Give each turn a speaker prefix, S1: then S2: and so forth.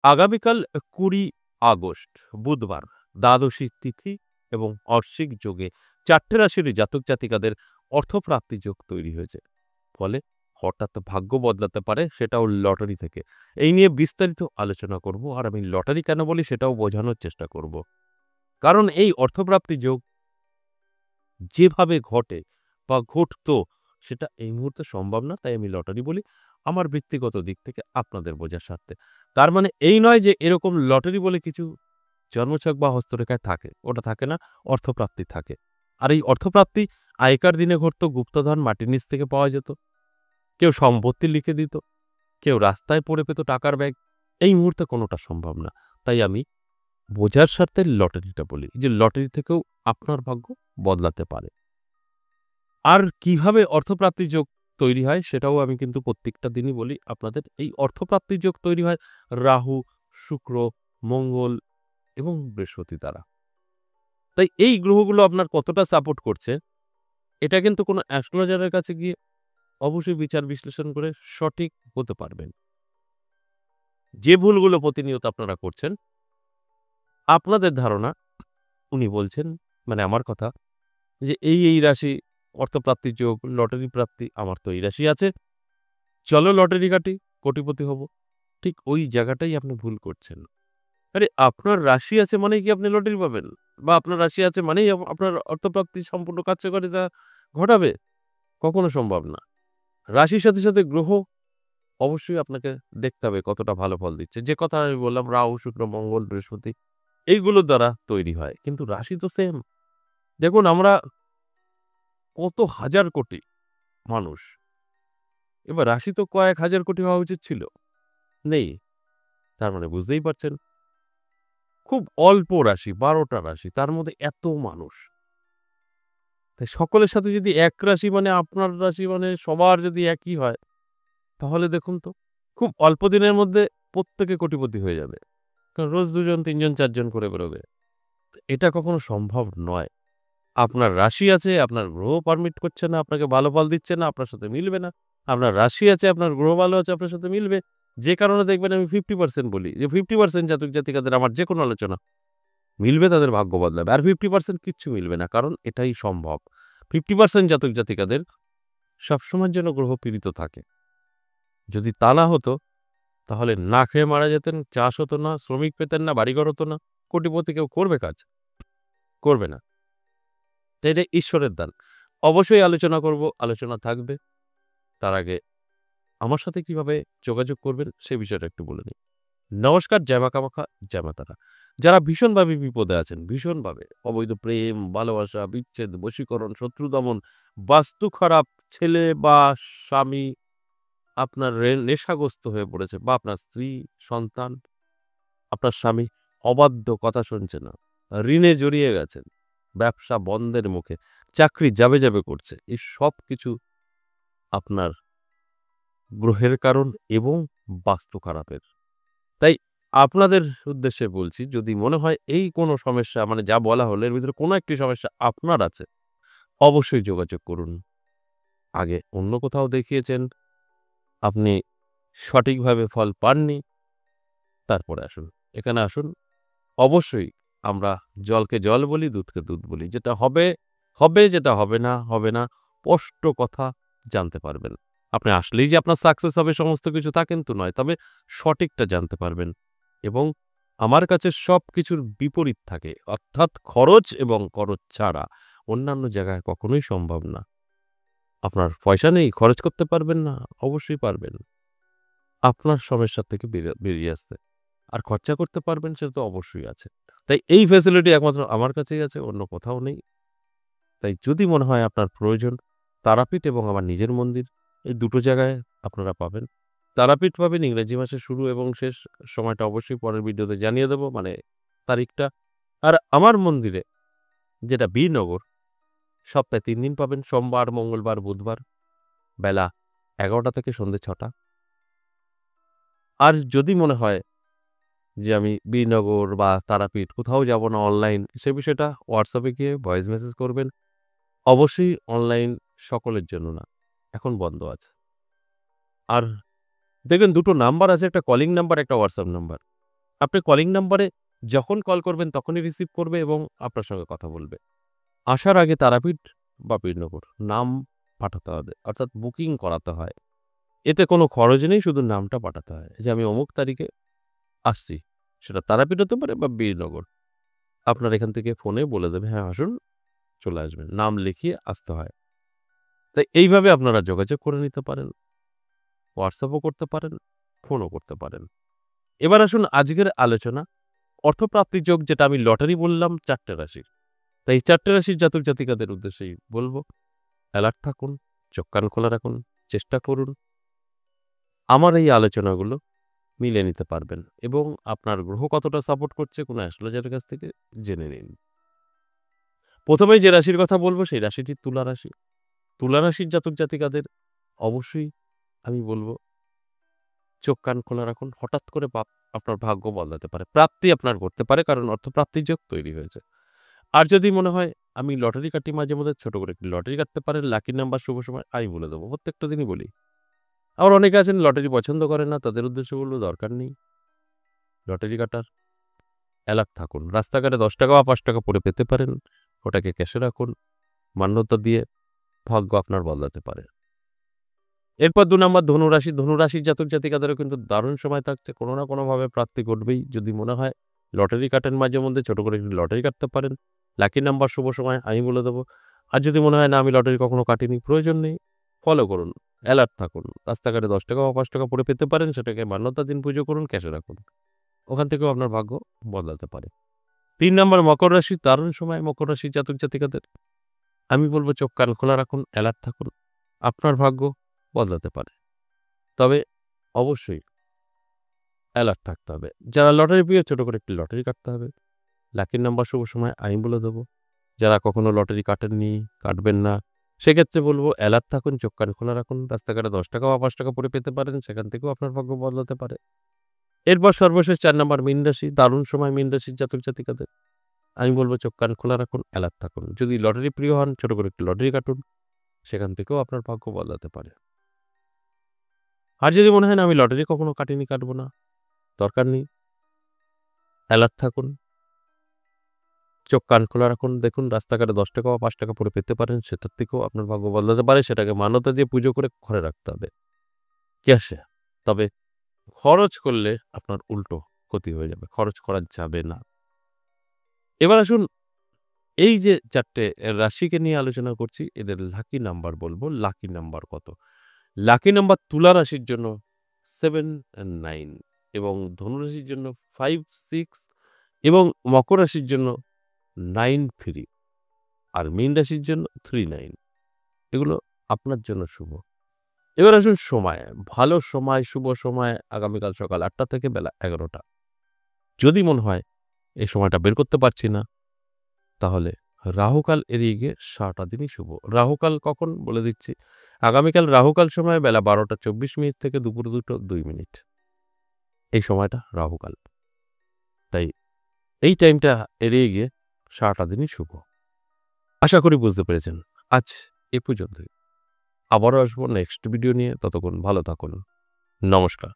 S1: আগামীকাল ২০ আগস্ট বুধবার দ্বাদশী তিথি এবং অর্শিক যোগে ৪টে রাশির জাতক জাতিকাদের অর্থপ্রাপ্তি যোগ তৈরি হয়েছে। ফলে হঠাৎ ভাগ্য বদলাতে পারে, সেটাও লটারি থেকে। এই নিয়ে বিস্তারিত আলোচনা করব, আর আমি লটারি কেন বলি সেটাও বোঝানোর চেষ্টা করব। কারণ এই অর্থপ্রাপ্তি যোগ যেভাবে ঘটে বা ঘটতো সেটা এই মুহূর্তে সম্ভব না, তাই আমি লটারি বলি আমার ব্যক্তিগত দিক থেকে আপনাদের বোঝার স্বার্থে। তার মানে এই নয় যে এরকম লটারি বলে কিছু জন্মছক বা হস্তরেখায় থাকে, ওটা থাকে না, অর্থপ্রাপ্তি থাকে। আর এই অর্থপ্রাপ্তি আগেকার দিনে ঘটতো, গুপ্তধন মাটির নিচ থেকে পাওয়া যেত, কেউ সম্পত্তি লিখে দিত, কেউ রাস্তায় পড়ে পেত টাকার ব্যাগ। এই মুহূর্তে কোনোটা সম্ভব না, তাই আমি বোঝার স্বার্থে লটারিটা বলি যে লটারি থেকেও আপনার ভাগ্য বদলাতে পারে। আর কিভাবে অর্থপ্রাপ্তি যোগ তৈরি হয় সেটাও আমি কিন্তু প্রত্যেকটা দিনই বলি আপনাদের। এই অর্থপ্রাপ্তি যোগ তৈরি হয় রাহু, শুক্র, মঙ্গল এবং বৃহস্পতি দ্বারা। তাই এই গ্রহগুলো আপনার কতটা সাপোর্ট করছে এটা কিন্তু কোনো অ্যাস্ট্রোলজারের কাছে গিয়ে অবশ্যই বিচার বিশ্লেষণ করে সঠিক হতে পারবেন। যে ভুলগুলো প্রতিনিয়ত আপনারা করছেন, আপনাদের ধারণা উনি বলছেন, মানে আমার কথা, যে এই রাশি অর্থপ্রাপ্তির যোগ, লটারি প্রাপ্তি, আমার তো এই রাশি আছে, চলো লটারি কাটি, কোটিপতি হব। ঠিক ওই জায়গাটাই আপনি ভুল করছেন। আরে আপনার রাশি আছে মানেই কি আপনি লটারি পাবেন? বা আপনার রাশি আছে মানেই আপনার অর্থপ্রাপ্তি সম্পূর্ণ কার্যকারিতা ঘটাবে? কখনো সম্ভব না। রাশির সাথে, সাথে গ্রহ অবশ্যই আপনাকে দেখতে হবে কতটা ভালো ফল দিচ্ছে। যে কথা আমি বললাম রাহু, শুক্র, মঙ্গল, বৃহস্পতি এইগুলোর দ্বারা তৈরি হয়। কিন্তু রাশি তো সেম। দেখুন আমরা কত হাজার কোটি মানুষ। এবার রাশি তো কয়েক হাজার কোটি হওয়া উচিত ছিল। নেই। তার মানে বুঝতেই পারছেন খুব অল্প রাশি, ১২টা রাশি, তার মধ্যে এত মানুষ। তাই সকলের সাথে যদি এক রাশি মানে আপনার রাশি মানে সবার যদি একই হয়, তাহলে দেখুন তো খুব অল্প দিনের মধ্যে প্রত্যেকে কোটিপতি হয়ে যাবে। কারণ রোজ ২ জন, ৩ জন, ৪ জন করে বেরোবে। এটা কখনো সম্ভব নয়। আপনার রাশি আছে, আপনার গ্রহ পারমিট করছে না, আপনাকে ভালো ফল দিচ্ছে না, আপনার সাথে মিলবে না। আপনার রাশি আছে, আপনার গ্রহ ভালো আছে, আপনার সাথে মিলবে। যে কারণে দেখবেন আমি 50% বলি যে 50% জাতক জাতিকাদের আমার যেকোনো আলোচনা মিলবে, তাদের ভাগ্য বদলাবে। আর 50% কিচ্ছু মিলবে না, কারণ এটাই সম্ভব। 50% জাতক জাতিকাদের সবসময়ের জন্য গ্রহ পীড়িত থাকে। যদি তা না হতো তাহলে না খেয়ে মারা যেতেন, চাষ হতো না, শ্রমিক পেতেন না, বাড়িঘর হতো না, কোটিপতি কেউ করবে কাজ? করবে না। তো এটা ঈশ্বরের দান। অবশ্যই আলোচনা করব, আলোচনা থাকবে। তার আগে আমার সাথে কিভাবে যোগাযোগ করবেন সে বিষয়টা একটু বলে নিই। নমস্কার, জয় মা কামাখ্যা, জয় মা তারা। যারা ভীষণভাবে বিপদে আছেন, ভীষণভাবে অবৈধ প্রেম, ভালোবাসা, বিচ্ছেদ, বশীকরণ, শত্রু দমন, বাস্তু খারাপ, ছেলে বা স্বামী আপনার নেশাগ্রস্ত হয়ে পড়েছে, বা আপনার স্ত্রী, সন্তান, আপনার স্বামী অবাধ্য, কথা শুনছে না, ঋণে জড়িয়ে গেছেন, ব্যবসা বন্ধের মুখে, চাকরি যাবে, যাবে করছে। এই সব কিছু আপনার গ্রহের কারণ এবং বাস্তু খারাপের। তাই আপনাদের উদ্দেশ্যে বলছি, যদি মনে হয় এই কোনো সমস্যা মানে যা বলা হলো এর ভিতরে কোনো একটি সমস্যা আপনার আছে, অবশ্যই যোগাযোগ করুন। আগে অন্য কোথাও দেখিয়েছেন, আপনি সঠিকভাবে ফল পাননি, তারপরে আসুন। এখানে আসুন, অবশ্যই আমরা জলকে জল বলি, দুধকে দুধ বলি। যেটা হবে, হবে, যেটা হবে না, হবে না। স্পষ্ট কথা জানতে পারবেন। আপনি আসলেই যে আপনার সাকসেস হবে সমস্ত কিছু তা কিন্তু নয়। তবে সঠিকটা জানতে পারবেন এবং আমার কাছে সবকিছুর বিপরীত থাকে। অর্থাৎ খরচ এবং খরচ ছাড়া অন্যান্য জায়গায় কখনোই সম্ভব না। আপনার পয়সা নেই, খরচ করতে পারবেন না? অবশ্যই পারবেন। আপনার সমস্যা থেকে বেরিয়ে আসতে। আর খরচা করতে পারবেন সেটা তো অবশ্যই আছে। তাই এই ফ্যাসিলিটি একমাত্র আমার কাছেই আছে, অন্য কোথাও নেই। তাই যদি মনে হয় আপনার প্রয়োজন, তারাপীঠ এবং আমার নিজের মন্দির এই দুটো জায়গায় আপনারা পাবেন। তারাপীঠ পাবেন ইংরেজি মাসের শুরু এবং শেষ সময়টা অবশ্যই পরের ভিডিওতে জানিয়ে দেব, মানে তারিখটা। আর আমার মন্দিরে যেটা বীরনগর, সপ্তাহে ৩ দিন পাবেন, সোমবার, মঙ্গলবার, বুধবার বেলা ১১টা থেকে সন্ধ্যে ৬টা। আর যদি মনে হয় যে আমি বীরনগর বা তারাপীঠ কোথাও যাব না, অনলাইন, সে বিষয়টা হোয়াটসঅ্যাপে গিয়ে ভয়েস মেসেজ করবেন। অবশ্যই অনলাইন সকলের জন্য না, এখন বন্ধ আছে। আর দেখবেন ২ টো নাম্বার আছে, একটা কলিং নাম্বার, একটা হোয়াটসঅ্যাপ নাম্বার। আপনি কলিং নাম্বারে যখন কল করবেন তখনই রিসিভ করবে এবং আপনার সঙ্গে কথা বলবে। আসার আগে তারাপীঠ বা বীরনগর নাম পাঠাতে হবে, অর্থাৎ বুকিং করাতে হয়। এতে কোনো খরচ নেই, শুধু নামটা পাঠাতে হয় যে আমি অমুক তারিখে আসছি। সেটা তারাপীঠ হতে পারে বা বীরনগর। আপনার এখান থেকে ফোনে বলে দেবে, হ্যাঁ আসুন, চলে আসবেন। নাম লিখিয়ে আসতে হয়। তাই এইভাবে আপনারা যোগাযোগ করে নিতে পারেন। হোয়াটসঅ্যাপও করতে পারেন, ফোনও করতে পারেন। এবার আসুন আজকের আলোচনা অর্থপ্রাপ্তির যোগ, যেটা আমি লটারি বললাম ৪ টে রাশির। তাই এই ৪ টে রাশির জাতক জাতিকাদের উদ্দেশ্যেই বলব, অ্যালার্ট থাকুন, চোখ কান খোলা রাখুন, চেষ্টা করুন আমার এই আলোচনাগুলো মিলিয়ে নিতে পারবেন এবং আপনার গ্রহ কতটা সাপোর্ট করছে কোনো অ্যাস্ট্রোলজারের কাছ থেকে জেনে নিন। প্রথমেই যে রাশির কথা বলব সেই রাশিটি তুলা রাশি। তুলা রাশির জাতক জাতিকাদের অবশ্যই আমি বলব চোখ কান খোলা রাখুন। হঠাৎ করে আপনার ভাগ্য বদলাতে পারে, প্রাপ্তি আপনার ঘটতে পারে, কারণ অর্থপ্রাপ্তির যোগ তৈরি হয়েছে। আর যদি মনে হয় আমি লটারি কাটি মাঝে মধ্যে, ছোট করে একটি লটারি কাটতে পারেন। লাকি নাম্বার, শুভ সময় আমি বলে দেবো, প্রত্যেকটা দিনই বলি। আবার অনেকে আছেন লটারি পছন্দ করেন না, তাদের উদ্দেশ্যে বলবো দরকার নেই লটারি কাটার। অ্যালার্ট থাকুন। রাস্তাঘাটে ১০ টাকা বা ৫ টাকা পড়ে পেতে পারেন, ওটাকে ক্যাশে রাখুন। মান্যতা দিয়ে ভাগ্য আপনার বদলাতে পারে। এরপর ২ নম্বর ধনুরাশি। ধনুরাশির জাতক জাতিকাদেরও কিন্তু দারুণ সময় থাকছে। কোনো না কোনোভাবে প্রাপ্তি ঘটবেই। যদি মনে হয় লটারি কাটেন মাঝে মধ্যে, ছোট করে একটি লটারি কাটতে পারেন। লাকি নাম্বার, শুভ সময় আমি বলে দেবো। আর যদি মনে হয় না আমি লটারি কখনো কাটিনি, প্রয়োজন নেই, ফলো করুন, অ্যালার্ট থাকুন। রাস্তাঘাটে ১০ টাকা বা ৫ টাকা পড়ে পেতে পারেন, সেটাকে মান্যতা দিন, পুজো করুন, ক্যাশে রাখুন। ওখান থেকেও আপনার ভাগ্য বদলাতে পারে। ৩ নম্বর মকর রাশি। দারুণ সময় মকর রাশির জাতক জাতিকাদের। আমি বলব চোখ কান খোলা রাখুন, অ্যালার্ট থাকুন। আপনার ভাগ্য বদলাতে পারে। তবে অবশ্যই অ্যালার্ট থাকতে হবে। যারা লটারি প্রিয়, ছোট করে একটি লটারি কাটতে হবে। লাকির নাম্বার, শুভ সময় আমি বলে দেবো। যারা কখনো লটারি কাটেননি, কাটবেন না, সেক্ষেত্রে বলব অ্যালার্ট থাকুন, চোখ কান খোলা রাখুন। রাস্তাঘাটে ১০ টাকা বা ৫ টাকা পড়ে পেতে পারেন, সেখান থেকেও আপনার ভাগ্য বদলাতে পারে। এরপর সর্বশেষ ৪ নম্বর মীন রাশি। দারুণ সময় মীন রাশির জাতক জাতিকাদের। আমি বলব চোখ কান খোলা রাখুন, অ্যালার্ট থাকুন। যদি লটারি প্রিয় হন, ছোট করে একটি লটারি কাটুন, সেখান থেকেও আপনার ভাগ্য বদলাতে পারে। আর যদি মনে হয় না আমি লটারি কখনো কাটিনি, কাটবো না, দরকার নেই, অ্যালার্ট থাকুন, চোখ কান খোলা রাখুন। দেখুন রাস্তাঘাটে ১০ টাকা বা ৫ টাকা পড়ে পেতে পারেন, সেটার থেকেও আপনার ভাগ্য বদলাতে পারে। সেটাকে মান্যতা দিয়ে পুজো করে ঘরে রাখতে হবে, ক্যাশে। তবে খরচ করলে আপনার উল্টো ক্ষতি হয়ে যাবে। খরচ করা যাবে না। এবার আসুন এই যে ৪ টে রাশিকে নিয়ে আলোচনা করছি, এদের লাকি নাম্বার বলব। লাকি নাম্বার কত? লাকি নাম্বার তুলা রাশির জন্য 7 and 9 এবং ধনুরাশির জন্য 5, 6 এবং মকর রাশির জন্য 9, 3 আর মীন রাশির জন্য 3, 9। এগুলো আপনার জন্য শুভ। এবার আসুন সময়। ভালো সময়, শুভ সময় আগামীকাল সকাল ৮টা থেকে বেলা ১১টা। যদি মনে হয় এই সময়টা বের করতে পারছি না, তাহলে রাহুকাল এড়িয়ে গিয়ে সারাটা দিনই শুভ। রাহুকাল কখন বলে দিচ্ছি। আগামীকাল রাহুকাল সময় বেলা ১২টা ২৪ মিনিট থেকে দুপুর ২টো ২ মিনিট। এই সময়টা রাহুকাল। তাই এই টাইমটা এড়িয়ে গিয়ে সারাটা দিনই শুভ। আশা করি বুঝতে পেরেছেন। আজ এ পর্যন্তই। আবারও আসবো নেক্সট ভিডিও নিয়ে। ততক্ষণ ভালো থাকুন। নমস্কার।